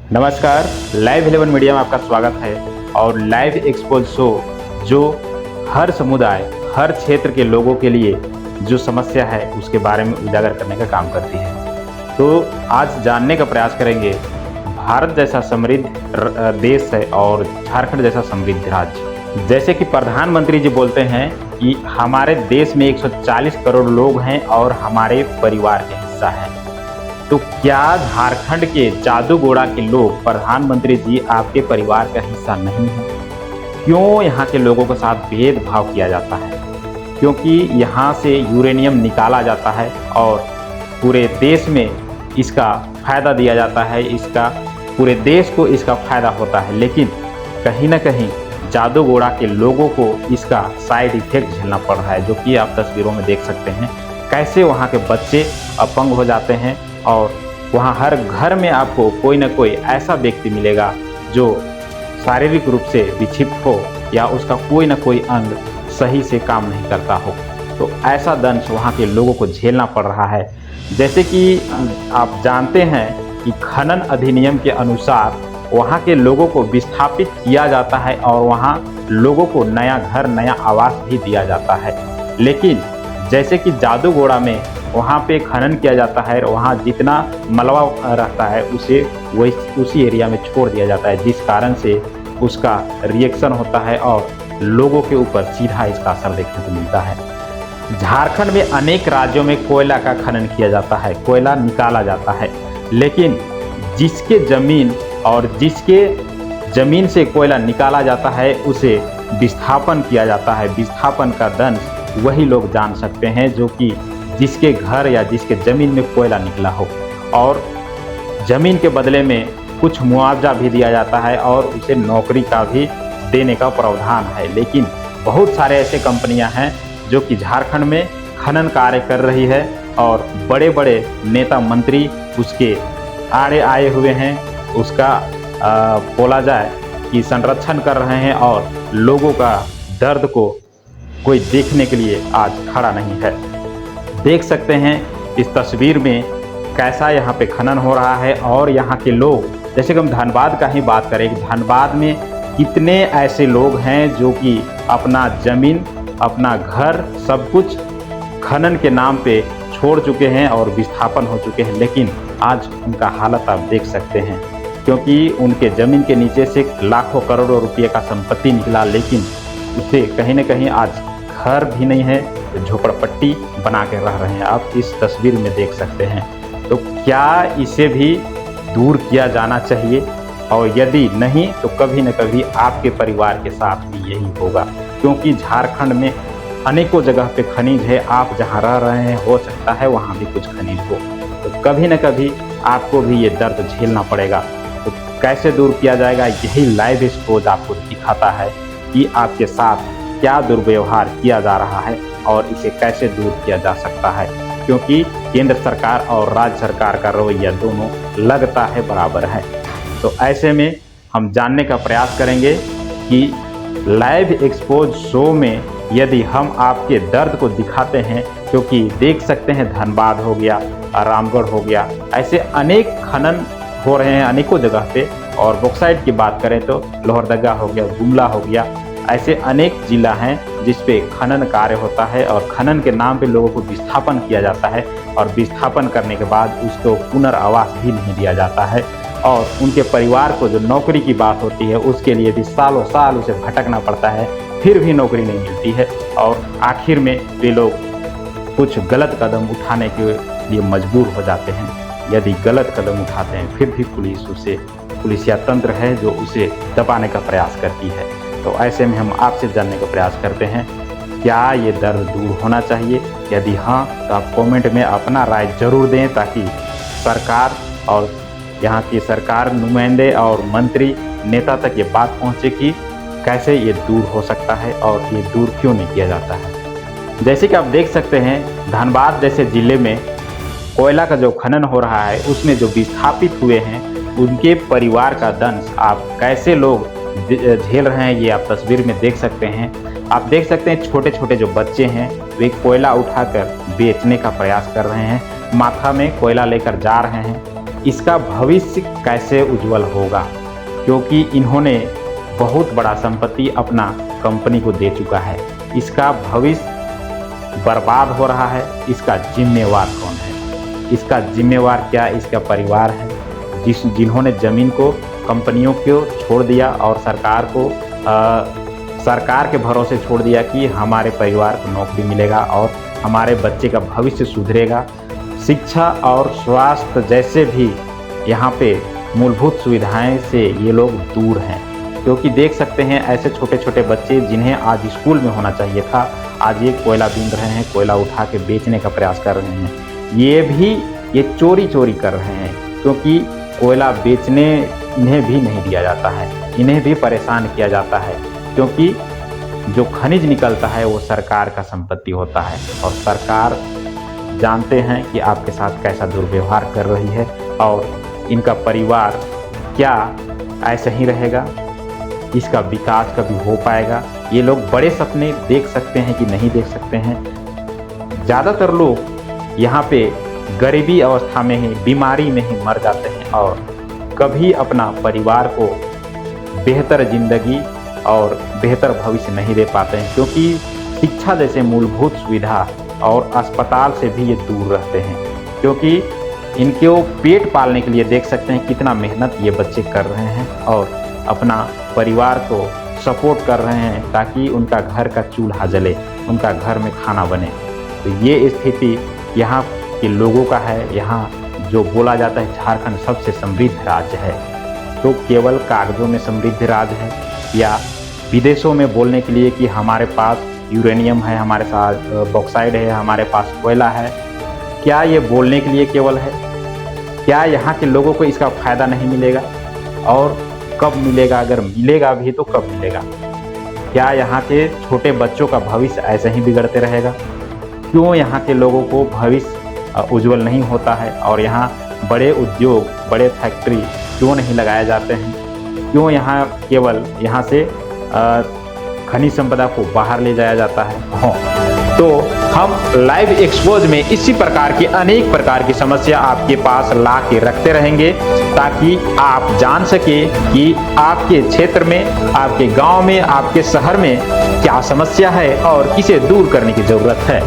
नमस्कार, live 11 media में आपका स्वागत है। और लाइव एक्सपोज शो जो हर समुदाय, हर क्षेत्र के लोगों के लिए जो समस्या है उसके बारे में उजागर करने का काम करती है। तो आज जानने का प्रयास करेंगे, भारत जैसा समृद्ध देश है और झारखंड जैसा समृद्ध राज्य। जैसे कि प्रधानमंत्री जी बोलते हैं कि हमारे देश में 140 करोड़ लोग हैं और हमारे परिवार के हिस्सा हैं। तो क्या झारखंड के जादूगोड़ा के लोग प्रधानमंत्री जी आपके परिवार का हिस्सा नहीं है? क्यों यहाँ के लोगों के साथ भेदभाव किया जाता है? क्योंकि यहाँ से यूरेनियम निकाला जाता है और पूरे देश में इसका फायदा दिया जाता है, इसका पूरे देश को इसका फायदा होता है। लेकिन कहीं ना कहीं जादूगोड़ा के लोगों को इसका साइड इफेक्ट झेलना पड़ रहा है, जो कि आप तस्वीरों में देख सकते हैं। कैसे वहाँ के बच्चे अपंग हो जाते हैं और वहाँ हर घर में आपको कोई ना कोई ऐसा व्यक्ति मिलेगा जो शारीरिक रूप से विक्षिप्त हो या उसका कोई ना कोई अंग सही से काम नहीं करता हो। तो ऐसा दंश वहाँ के लोगों को झेलना पड़ रहा है। जैसे कि आप जानते हैं कि खनन अधिनियम के अनुसार वहाँ के लोगों को विस्थापित किया जाता है और वहाँ लोगों को नया घर, नया आवास भी दिया जाता है। लेकिन जैसे कि जादूगोड़ा में वहाँ पे खनन किया जाता है, वहाँ जितना मलबा रहता है उसे वही उसी एरिया में छोड़ दिया जाता है, जिस कारण से उसका रिएक्शन होता है और लोगों के ऊपर सीधा इसका असर देखने को मिलता है। झारखंड में अनेक राज्यों में कोयला का खनन किया जाता है, कोयला निकाला जाता है। लेकिन जिसके ज़मीन और जिसके ज़मीन से कोयला निकाला जाता है उसे विस्थापन किया जाता है। विस्थापन का दंश वही लोग जान सकते हैं जो कि जिसके घर या जिसके ज़मीन में कोयला निकला हो, और ज़मीन के बदले में कुछ मुआवजा भी दिया जाता है और उसे नौकरी का भी देने का प्रावधान है। लेकिन बहुत सारे ऐसे कंपनियां हैं जो कि झारखंड में खनन कार्य कर रही है और बड़े बड़े नेता मंत्री उसके आड़े आए हुए हैं, उसका बोला जाए कि संरक्षण कर रहे हैं और लोगों का दर्द को कोई देखने के लिए आज खड़ा नहीं है। देख सकते हैं इस तस्वीर में कैसा यहाँ पे खनन हो रहा है। और यहाँ के लोग, जैसे कि हम धनबाद का ही बात करें, धनबाद में कितने ऐसे लोग हैं जो कि अपना ज़मीन, अपना घर, सब कुछ खनन के नाम पे छोड़ चुके हैं और विस्थापन हो चुके हैं। लेकिन आज उनका हालत आप देख सकते हैं, क्योंकि उनके ज़मीन के नीचे से लाखों करोड़ों रुपये का संपत्ति निकला, लेकिन उसे कहीं ना कहीं आज घर भी नहीं है, झोपड़पट्टी बना के रह रहे हैं। आप इस तस्वीर में देख सकते हैं। तो क्या इसे भी दूर किया जाना चाहिए? और यदि नहीं तो कभी न कभी आपके परिवार के साथ भी यही होगा, क्योंकि झारखंड में अनेकों जगह पे खनिज है। आप जहां रह रहे हैं हो सकता है वहां भी कुछ खनिज हो, तो कभी न कभी आपको भी ये दर्द झेलना पड़ेगा। तो कैसे दूर किया जाएगा, यही लाइव एक्सपोज आपको दिखाता है कि आपके साथ क्या दुर्व्यवहार किया जा रहा है और इसे कैसे दूर किया जा सकता है। क्योंकि केंद्र सरकार और राज्य सरकार का रवैया दोनों लगता है बराबर है। तो ऐसे में हम जानने का प्रयास करेंगे कि लाइव एक्सपोज शो में यदि हम आपके दर्द को दिखाते हैं, क्योंकि देख सकते हैं धनबाद हो गया, रामगढ़ हो गया, ऐसे अनेक खनन हो रहे हैं अनेकों जगह पे। और बॉक्साइट की बात करें तो लोहरदगा हो गया, गुमला हो गया, ऐसे अनेक जिला हैं जिस पे खनन कार्य होता है और खनन के नाम पे लोगों को विस्थापन किया जाता है और विस्थापन करने के बाद उसको पुनर्वास भी नहीं दिया जाता है। और उनके परिवार को जो नौकरी की बात होती है उसके लिए भी सालों साल उसे भटकना पड़ता है, फिर भी नौकरी नहीं मिलती है और आखिर में वे लोग कुछ गलत कदम उठाने के लिए मजबूर हो जाते हैं। यदि गलत कदम उठाते हैं फिर भी पुलिसिया तंत्र है जो उसे दबाने का प्रयास करती है। तो ऐसे में हम आपसे जानने का प्रयास करते हैं, क्या ये दर्द दूर होना चाहिए? यदि हाँ तो आप कमेंट में अपना राय जरूर दें, ताकि सरकार और यहाँ की सरकार नुमाइंदे और मंत्री नेता तक ये बात पहुँचे कि कैसे ये दूर हो सकता है और ये दूर क्यों नहीं किया जाता है। जैसे कि आप देख सकते हैं धनबाद जैसे ज़िले में कोयला का जो खनन हो रहा है उसमें जो विस्थापित हुए हैं उनके परिवार का दंश आप कैसे लोग झेल रहे हैं, ये आप तस्वीर में देख सकते हैं। आप देख सकते हैं छोटे छोटे जो बच्चे हैं वे कोयला उठाकर बेचने का प्रयास कर रहे हैं, माथा में कोयला लेकर जा रहे हैं इसका भविष्य कैसे उज्जवल होगा, क्योंकि इन्होंने बहुत बड़ा संपत्ति अपना कंपनी को दे चुका है। इसका भविष्य बर्बाद हो रहा है, इसका जिम्मेवार कौन है? इसका जिम्मेवार क्या इसका परिवार है, जिन्होंने ज़मीन को कंपनियों को छोड़ दिया और सरकार के भरोसे छोड़ दिया कि हमारे परिवार को नौकरी मिलेगा और हमारे बच्चे का भविष्य सुधरेगा। शिक्षा और स्वास्थ्य जैसे भी यहाँ पे मूलभूत सुविधाएं से ये लोग दूर हैं, क्योंकि देख सकते हैं ऐसे छोटे छोटे बच्चे जिन्हें आज स्कूल में होना चाहिए था, आज ये कोयला बीन रहे हैं, कोयला उठा के बेचने का प्रयास कर रहे हैं। ये चोरी कर रहे हैं, क्योंकि कोयला बेचने इन्हें भी नहीं दिया जाता है, इन्हें भी परेशान किया जाता है, क्योंकि जो खनिज निकलता है वो सरकार का संपत्ति होता है और सरकार जानते हैं कि आपके साथ कैसा दुर्व्यवहार कर रही है और इनका परिवार क्या ऐसा ही रहेगा, इसका विकास कभी हो पाएगा? ये लोग बड़े सपने देख सकते हैं कि नहीं देख सकते हैं। ज़्यादातर लोग यहाँ पे गरीबी अवस्था में ही, बीमारी में ही मर जाते हैं और कभी अपना परिवार को बेहतर ज़िंदगी और बेहतर भविष्य नहीं दे पाते हैं, क्योंकि शिक्षा जैसे मूलभूत सुविधा और अस्पताल से भी ये दूर रहते हैं, क्योंकि इनके वो पेट पालने के लिए देख सकते हैं कितना मेहनत ये बच्चे कर रहे हैं और अपना परिवार को सपोर्ट कर रहे हैं ताकि उनका घर का चूल्हा जले, उनका घर में खाना बने। तो ये स्थिति यहाँ के लोगों का है। यहाँ जो बोला जाता है झारखंड सबसे समृद्ध राज्य है, तो केवल कागजों में समृद्ध राज्य है या विदेशों में बोलने के लिए कि हमारे पास यूरेनियम है, हमारे पास बॉक्साइड है, हमारे पास कोयला है, क्या ये बोलने के लिए केवल है? क्या यहाँ के लोगों को इसका फ़ायदा नहीं मिलेगा? और कब मिलेगा? अगर मिलेगा भी तो कब मिलेगा? क्या यहाँ के छोटे बच्चों का भविष्य ऐसे ही बिगड़ते रहेगा? क्यों यहाँ के लोगों को भविष्य उज्जवल नहीं होता है और यहाँ बड़े उद्योग, बड़े फैक्ट्री क्यों नहीं लगाए जाते हैं? क्यों यहाँ केवल यहाँ से खनिज संपदा को बाहर ले जाया जाता है? तो हम लाइव एक्सपोज में इसी प्रकार की अनेक प्रकार की समस्या आपके पास ला के रखते रहेंगे, ताकि आप जान सके कि आपके क्षेत्र में, आपके गांव में, आपके शहर में क्या समस्या है और किसे दूर करने की जरूरत है।